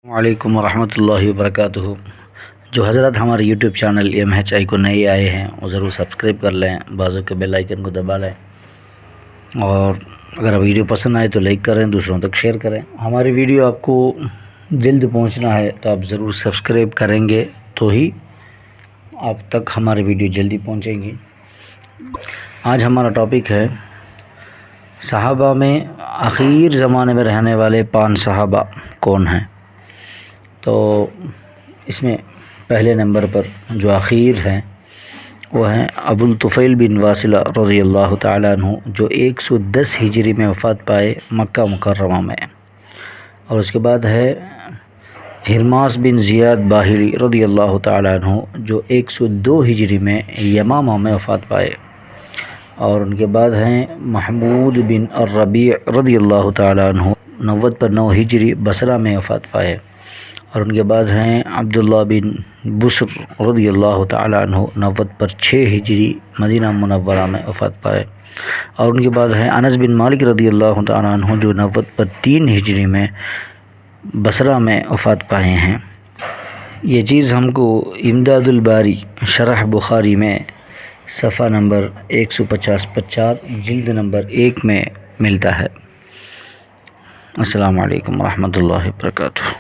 وعلیکم ورحمۃ اللہ وبرکاتہ۔ جو حضرات ہمارے یوٹیوب چینل MHI کو نئے آئے ہیں وہ ضرور سبسکرائب کر لیں، بازو کے بیل آئیکن کو دبا لیں، اور اگر ویڈیو پسند آئے تو لائک کریں، دوسروں تک شیئر کریں۔ ہماری ویڈیو آپ کو جلد پہنچنا ہے تو آپ ضرور سبسکرائب کریں گے تو ہی آپ تک ہماری ویڈیو جلدی پہنچیں گی۔ آج ہمارا ٹاپک ہے صحابہ میں آخر زمانے میں رہنے والے 5 صحابہ کون ہیں۔ تو اس میں پہلے نمبر پر جو آخر ہیں وہ ہیں ابو الطفیل بن واصلہ رضی اللہ تعالیٰ عنہ، جو 110 ہجری میں وفات پائے مکہ مکرمہ میں، اور اس کے بعد ہے ہرماس بن زیاد باہلی رضی اللہ تعالیٰ عنہ، جو 102 ہجری میں یمامہ میں وفات پائے، اور ان کے بعد ہیں محمود بن الربیع رضی اللہ تعالیٰ عنہ، 90 پر 9 ہجری بصرہ میں وفات پائے، اور ان کے بعد ہیں عبداللہ بن بسر رضی اللہ تعالیٰ عنہ، 90 پر 6 ہجری مدینہ منورہ میں وفات پائے، اور ان کے بعد ہیں انس بن مالک رضی اللہ تعالیٰ عنہ، جو 90 پر 3 ہجری میں بصرہ میں وفات پائے ہیں۔ یہ چیز ہم کو امداد الباری شرح بخاری میں صفحہ نمبر 150 جلد نمبر 1 میں ملتا ہے۔ السلام علیکم ورحمۃ اللہ وبرکاتہ۔